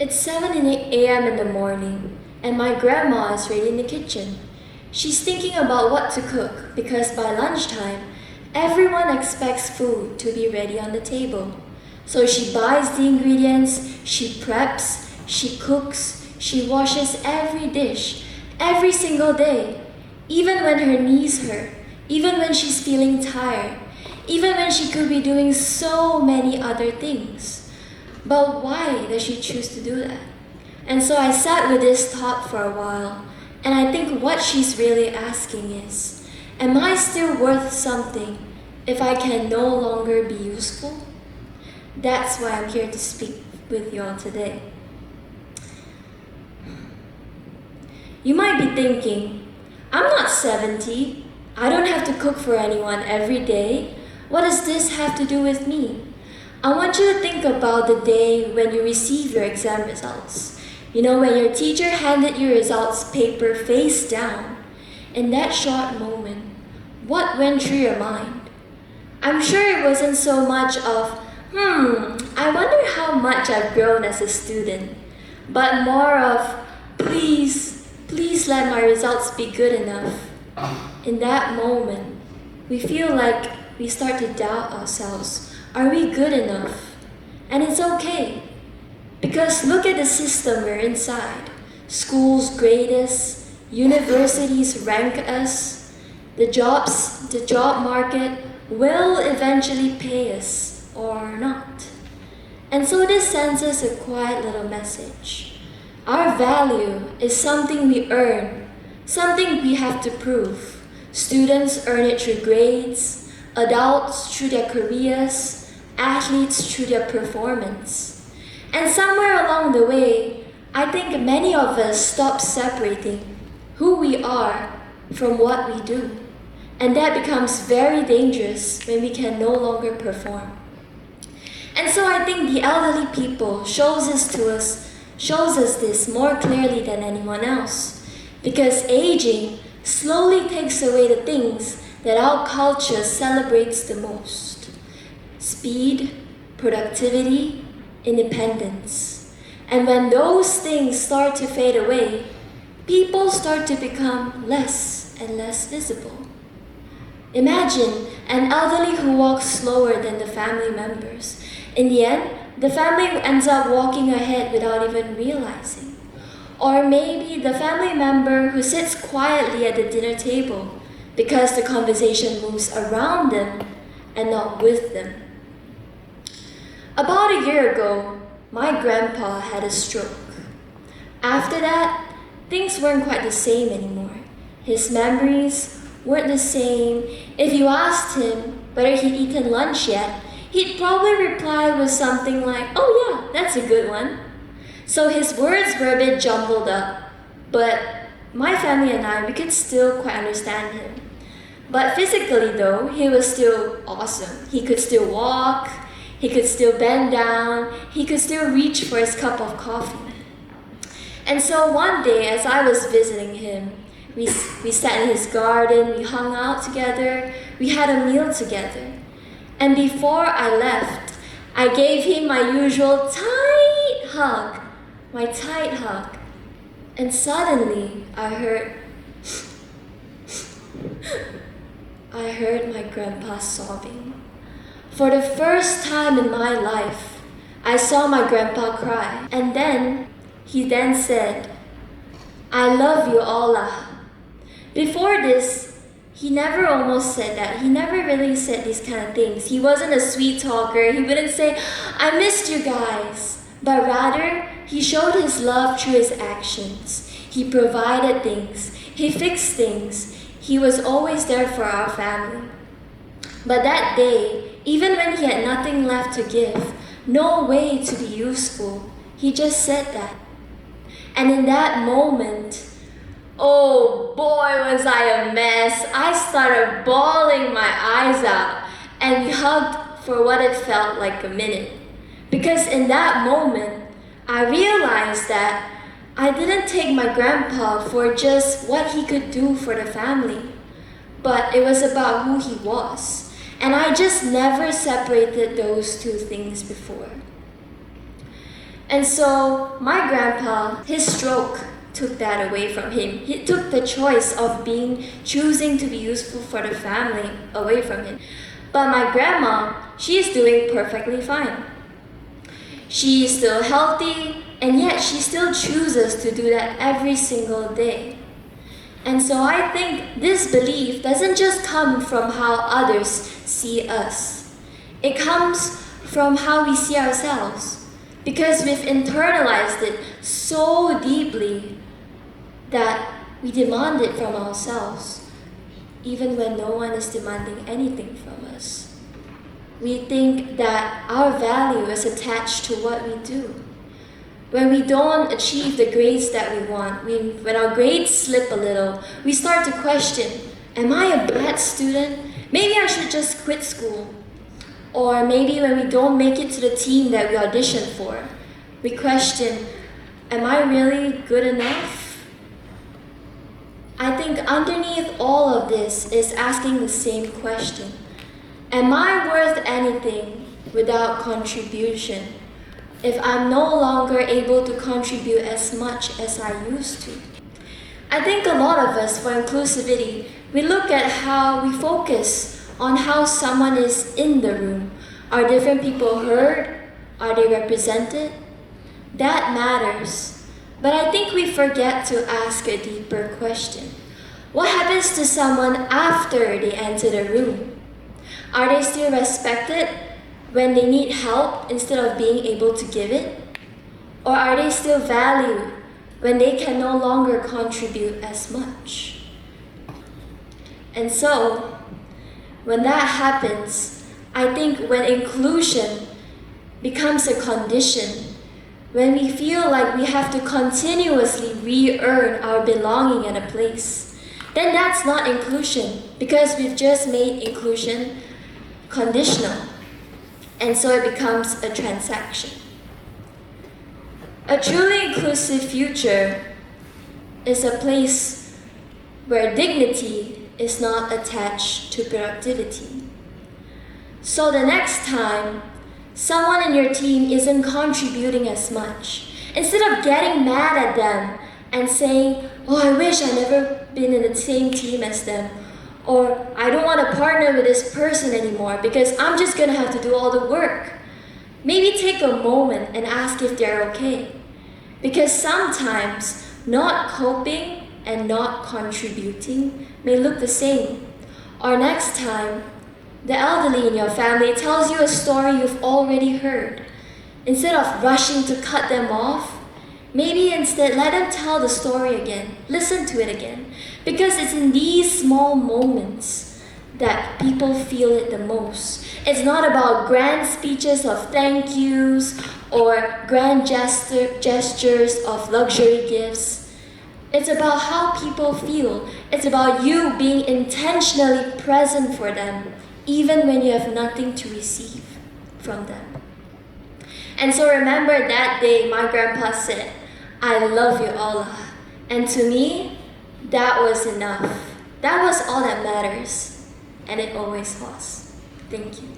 It's 7 a.m. in the morning, and my grandma is ready in the kitchen. She's thinking about what to cook because by lunchtime, everyone expects food to be ready on the table. So she buys the ingredients, she preps, she cooks, she washes every dish, every single day, even when her knees hurt, even when she's feeling tired, even when she could be doing so many other things. But why does she choose to do that? And so I sat with this thought for a while, and I think what she's really asking is, am I still worth something if I can no longer be useful? That's why I'm here to speak with you all today. You might be thinking, I'm not 70. I don't have to cook for anyone every day. What does this have to do with me? I want you to think about the day when you receive your exam results. You know, when your teacher handed your results paper face down. In that short moment, what went through your mind? I'm sure it wasn't so much of, I wonder how much I've grown as a student, but more of, please let my results be good enough. In that moment, we feel like we start to doubt ourselves. Are we good enough? And it's okay. Because look at the system we're inside. Schools grade us, universities rank us, the job market will eventually pay us or not. And so this sends us a quiet little message. Our value is something we earn, something we have to prove. Students earn it through grades, adults through their careers, athletes through their performance. And somewhere along the way, I think many of us stop separating who we are from what we do. And that becomes very dangerous when we can no longer perform. And so I think the elderly people shows us this more clearly than anyone else. Because aging slowly takes away the things that our culture celebrates the most. Speed, productivity, independence. And when those things start to fade away, people start to become less and less visible. Imagine an elderly who walks slower than the family members. In the end, the family ends up walking ahead without even realizing. Or maybe the family member who sits quietly at the dinner table because the conversation moves around them and not with them. About a year ago, my grandpa had a stroke. After that, things weren't quite the same anymore. His memories weren't the same. If you asked him whether he'd eaten lunch yet, he'd probably reply with something like, "Oh yeah, that's a good one." So his words were a bit jumbled up, but my family and I, we could still quite understand him. But physically though, he was still awesome. He could still walk, he could still bend down, he could still reach for his cup of coffee. And so one day, as I was visiting him, we sat in his garden, we hung out together, we had a meal together. And before I left, I gave him my usual tight hug. And suddenly, I heard my grandpa sobbing. For the first time in my life, I saw my grandpa cry. And then, he said, "I love you, Allah." Before this, he never almost said that. He never really said these kind of things. He wasn't a sweet talker. He wouldn't say, "I missed you guys." But rather, he showed his love through his actions. He provided things. He fixed things. He was always there for our family. But that day, even when he had nothing left to give, no way to be useful, he just said that. And in that moment, oh boy, was I a mess. I started bawling my eyes out, and we hugged for what it felt like a minute. Because in that moment, I realized that I didn't take my grandpa for just what he could do for the family, but it was about who he was. And I just never separated those two things before. And so my grandpa, his stroke took that away from him. He took the choice of choosing to be useful for the family away from him. But my grandma, she is doing perfectly fine. She is still healthy, and yet she still chooses to do that every single day. And so I think this belief doesn't just come from how others see us. It comes from how we see ourselves, because we've internalized it so deeply that we demand it from ourselves, even when no one is demanding anything from us. We think that our value is attached to what we do. When we don't achieve the grades that we want, when our grades slip a little, we start to question, am I a bad student? Maybe I should just quit school. Or maybe when we don't make it to the team that we auditioned for, we question, am I really good enough? I think underneath all of this is asking the same question. Am I worth anything without contribution if I'm no longer able to contribute as much as I used to? I think a lot of us, for inclusivity, we look at how we focus on how someone is in the room. Are different people heard? Are they represented? That matters. But I think we forget to ask a deeper question. What happens to someone after they enter the room? Are they still respected when they need help instead of being able to give it? Or are they still valued when they can no longer contribute as much? And so, when that happens, I think when inclusion becomes a condition, when we feel like we have to continuously re-earn our belonging at a place, then that's not inclusion, because we've just made inclusion conditional. And so it becomes a transaction. A truly inclusive future is a place where dignity is not attached to productivity. So the next time someone in your team isn't contributing as much, instead of getting mad at them and saying, oh, I wish I never been in the same team as them, or I don't want to partner with this person anymore because I'm just going to have to do all the work. Maybe take a moment and ask if they're okay. Because sometimes not coping and not contributing may look the same. Or next time, the elderly in your family tells you a story you've already heard. Instead of rushing to cut them off, maybe instead let them tell the story again. Listen to it again. Because it's in these small moments that people feel it the most. It's not about grand speeches of thank yous or grand gestures of luxury gifts. It's about how people feel. It's about you being intentionally present for them, even when you have nothing to receive from them. And so remember that day my grandpa said, I love you, Allah. And to me, that was enough. That was all that matters. And it always was. Thank you.